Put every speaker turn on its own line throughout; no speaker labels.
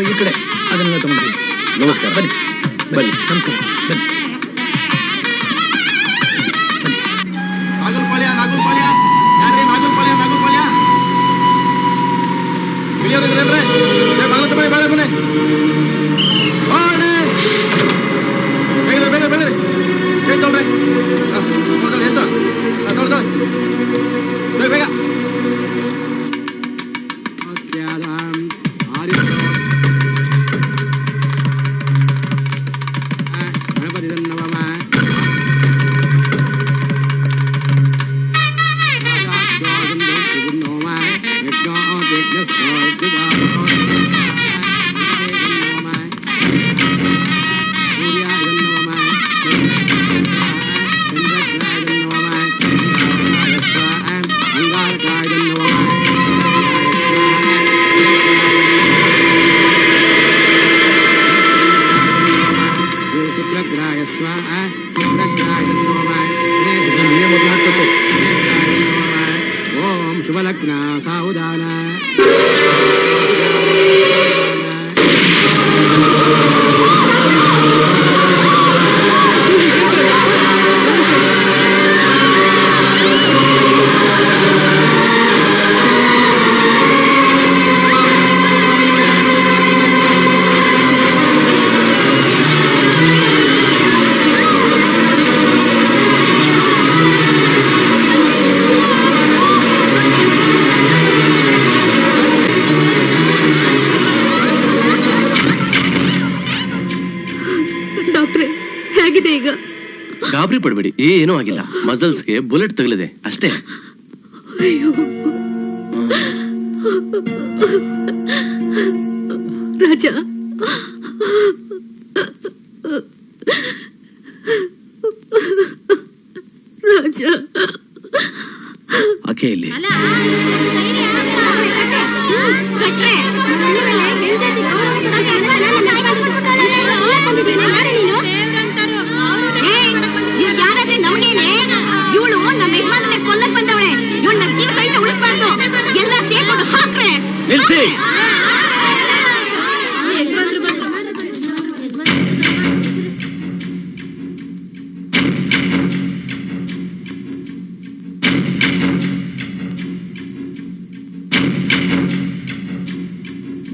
ಈ ಕಡೆ ಅದನ್ನೆಲ್ಲ ತಗೊಂಡ್ರಿ.
ನಮಸ್ಕಾರ.
ಬನ್ನಿ ಬನ್ನಿ. ನಮಸ್ಕಾರ. ಬನ್ನಿ.
ನಾಗಲ್ಪಾಳ್ಯ ಯಾರೇ ನಾಗಲ್ಪಾಳ್ಯ ಇಳಿಯೋರಿದ್ರೇನ್ರೆ ಬಾಗಲತ್ತ ಮನೆ ಬೇಡ ಮನೆ ಬೇಗ ಚೇಂಜ್ ತೊಳ್ರಿ. ಎಷ್ಟು ತೊಳ್ತಾಳೆ ಬೇಗ
ಓಂ ಶುಭಲಗ್ನ ಸಾವುಧಾನ.
ಗಾಬರಿ ಪಡಬೇಡಿ, ಏನೂ ಆಗಿಲ್ಲ. ಮಸಲ್ಸ್ಗೆ ಬುಲೆಟ್ ತಗಲಿದೆ ಅಷ್ಟೇ.
ರಾಜ, ರಾಜ
ಆಕೆ ಇಲ್ಲಿ
ಇವಳು ನಮ್ಮ ಯಜಮಾನನೇ ಕೊಲ್ಲಕ್ ಬಂದವಳೆ. ಇವಳನ್ನ ಜೀವ ಸಹಿತ ಉಳಿಸಬಾರ್ದು. ಎಲ್ಲ ಸೇರ್ಕೊಂಡು ಹಾಕ್ರೆ.
ನಿಲ್ಸಿ.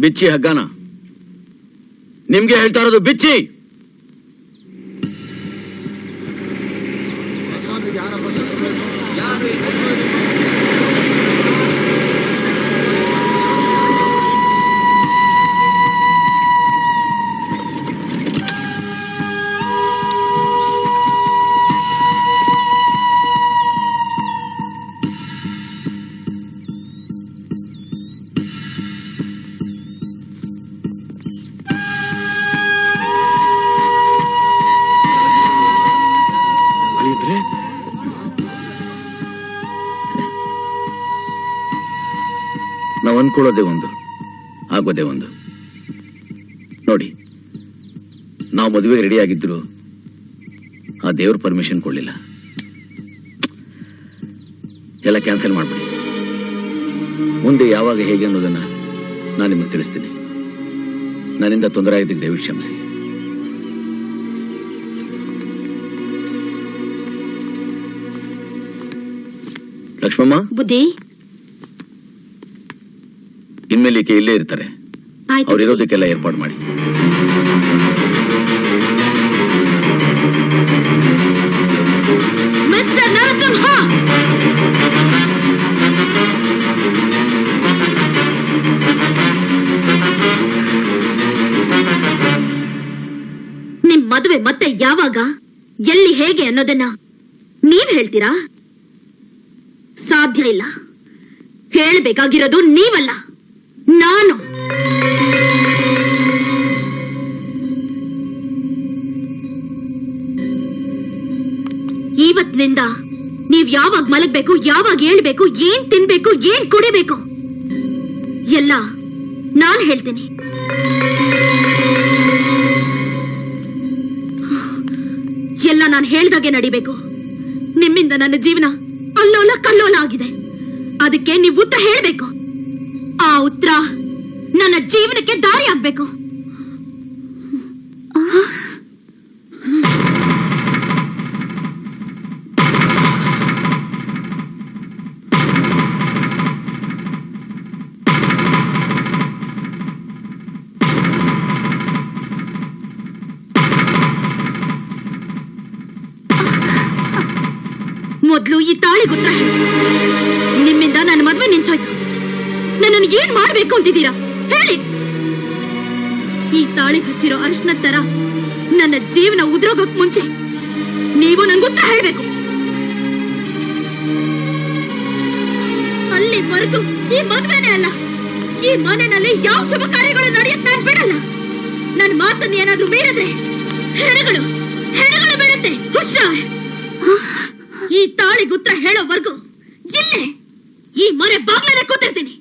ಬಿಚ್ಚಿ ಹಗ್ಗನ. ನಿಮ್ಗೆ ಹೇಳ್ತಾ ಇರೋದು ಬಿಚ್ಚಿ. ನಾವು ಅನ್ಕೊಳ್ಳೋದೇ ಒಂದು, ಆಗೋದೇ ಒಂದು. ನೋಡಿ, ನಾವು ಮದುವೆಗೆ ರೆಡಿ ಆಗಿದ್ರು ಆ ದೇವ್ರ ಪರ್ಮಿಷನ್ ಕೊಡ್ಲಿಲ್ಲ. ಎಲ್ಲ ಕ್ಯಾನ್ಸಲ್ ಮಾಡ್ಬಿಡಿ. ಮುಂದೆ ಯಾವಾಗ ಹೇಗೆ ಅನ್ನೋದನ್ನ ನಾನು ನಿಮಗೆ ತಿಳಿಸ್ತೀನಿ. ನನ್ನಿಂದ ತೊಂದರೆ ಆಗಿದ್ದಕ್ಕೆ ದಯವಿಟ್ಟು ಕ್ಷಮಿಸಿ. ಲಕ್ಷ್ಮಮ್ಮ,
ಬುದ್ಧಿ,
ಇನ್ಮೇಲೆ ಈಕೆ ಇಲ್ಲೇ ಇರ್ತಾರೆ. ಅವ್ರು ಇರೋದಕ್ಕೆಲ್ಲ ಏರ್ಪಾಡು ಮಾಡಿ.
ಮಿಸ್ಟರ್ ನರಸಿಂಹ, ನಿಮ್ ಮದುವೆ ಮತ್ತೆ ಯಾವಾಗ, ಎಲ್ಲಿ, ಹೇಗೆ ಅನ್ನೋದನ್ನ ನೀವ್ ಹೇಳ್ತೀರಾ? ಸಾಧ್ಯ ಇಲ್ಲ. ಹೇಳಬೇಕಾಗಿರೋದು ನೀವಲ್ಲ, ನಾನು. ಇವತ್ತಿನಿಂದ ನೀವ್ ಯಾವಾಗ ಮಲಗಬೇಕು, ಯಾವಾಗ ಹೇಳ್ಬೇಕು, ಏನ್ ತಿನ್ಬೇಕು, ಏನ್ ಕುಡಿಬೇಕು ಎಲ್ಲ ನಾನ್ ಹೇಳ್ತೀನಿ. ಎಲ್ಲ ನಾನು ಹೇಳ್ದಾಗೆ ನಡಿಬೇಕು. ನಿಮ್ಮಿಂದ ನನ್ನ ಜೀವನ ಅಲ್ಲೋಲ ಕಲ್ಲೋಲ ಆಗಿದೆ. ಅದಕ್ಕೆ ನೀವು ಉತ್ತರ ಹೇಳ್ಬೇಕು. ಆ ಉತ್ತರ ನನ್ನ ಜೀವನಕ್ಕೆ ದಾರಿ ಆಗ್ಬೇಕು. ಮೊದ್ಲು ಈ ತಾಳಿಗೆ ಉತ್ತರ ಹೇಳಿ. ನಿಮ್ಮಿಂದ ನನ್ನ ಮದ್ವೆ ನಿಂತೋಯ್ತು. ನನ್ನನ್ನು ಏನ್ ಮಾಡ್ಬೇಕು ಅಂತಿದ್ದೀರಾ ಹೇಳಿ. ಈ ತಾಳಿ ಹಚ್ಚಿರೋ ಅರ್ಶನ ತರ ನನ್ನ ಜೀವನ ಉದ್ರೋಗಕ್ ಮುಂಚೆ ನೀವು ನನ್ಗೆ ಉತ್ತರ ಹೇಳ್ಬೇಕು. ಅಲ್ಲಿವರೆಗೂ ಈ ಮದ್ವೆನೇ ಅಲ್ಲ, ಈ ಮನೆಯಲ್ಲಿ ಯಾವ ಶುಭ ಕಾರ್ಯಗಳು ನಡೆಯಕ್ ನಾನು ಬಿಡಲ್ಲ. ನನ್ನ ಮಾತನ್ನ ಏನಾದ್ರೂ ಮೀರಿದ್ರೆ ಹೆಣಗಳು ಬೀಳುತ್ತೆ. ಹುಷಾರ್. ಈ ತಾಳಿಗೆ ಉತ್ತರ ಹೇಳೋವರೆಗೂ ಇಲ್ಲೇ ಈ ಮನೆ ಬಾಗ್ಲಲ್ಲೇ ಕೂತಿರ್ತೀನಿ.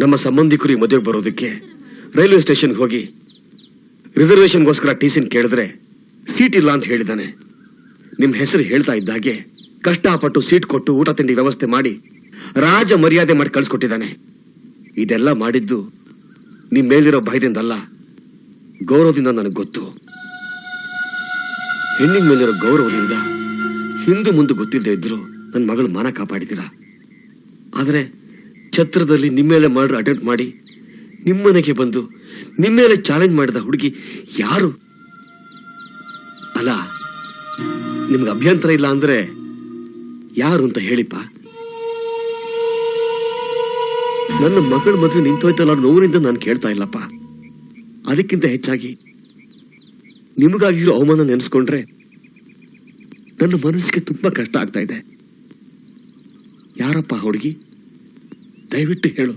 ನಮ್ಮ ಸಂಬಂಧಿಕರು ಈ ಮದುವೆಗೆ ಬರೋದಕ್ಕೆ ರೈಲ್ವೆ ಸ್ಟೇಷನ್ಗೆ ಹೋಗಿ ರಿಸರ್ವೇಶನ್ಗೋಸ್ಕರ ಟಿಸಿನ್ ಕೇಳಿದ್ರೆ ಸೀಟ್ ಇಲ್ಲ ಅಂತ ಹೇಳಿದ್ದಾನೆ. ನಿಮ್ ಹೆಸರು ಹೇಳ್ತಾ ಇದ್ದಾಗೆ ಕಷ್ಟಪಟ್ಟು ಸೀಟ್ ಕೊಟ್ಟು ಊಟ ತಿಂಡಿ ವ್ಯವಸ್ಥೆ ಮಾಡಿ ರಾಜ ಮರ್ಯಾದೆ ಮಾಡಿ ಕಳ್ಸಿಕೊಟ್ಟಿದ್ದಾನೆ. ಇದೆಲ್ಲ ಮಾಡಿದ್ದು ನಿಮ್ ಮೇಲಿರೋ ಭಯದಿಂದಲ್ಲ, ಗೌರವದಿಂದ ನನಗೆ ಗೊತ್ತು. ಹೆಣ್ಣಿನ ಮೇಲಿರೋ ಗೌರವದಿಂದ ಹಿಂದು ಮುಂದೆ ಗೊತ್ತಿಲ್ಲದೆ ಇದ್ರು ನನ್ನ ಮಗಳು ಮಾನ ಕಾಪಾಡಿದ್ದೀರಾ. ಆದ್ರೆ ಛತ್ರದಲ್ಲಿ ನಿಮ್ಮೇಲೆ ಮರ್ಡರ್ ಅಟೆಂಪ್ಟ್ ಮಾಡಿ ನಿಮ್ಮನೆಗೆ ಬಂದು ನಿಮ್ಮೇಲೆ ಚಾಲೆಂಜ್ ಮಾಡಿದ ಹುಡುಗಿ ಯಾರು? ಅಲ್ಲ, ನಿಮ್ಗೆ ಅಭ್ಯಂತರ ಇಲ್ಲ ಅಂದ್ರೆ ಯಾರು ಅಂತ ಹೇಳಿಪ್ಪ. ನನ್ನ ಮಗಳ ಮದುವೆ ನಿಂತೋಯ್ತಲ್ಲ ನೋವಿನಿಂದ ನಾನು ಕೇಳ್ತಾ ಇಲ್ಲಪ್ಪ. ಅದಕ್ಕಿಂತ ಹೆಚ್ಚಾಗಿ ನಿಮಗಾಗಿರೋ ಅವಮಾನ ನೆನೆಸ್ಕೊಂಡ್ರೆ ನನ್ನ ಮನಸ್ಸಿಗೆ ತುಂಬಾ ಕಷ್ಟ ಆಗ್ತಾ ಇದೆ. ಯಾರಪ್ಪ ಹುಡುಗಿ? ದಯವಿಟ್ಟು ಹೇಳು.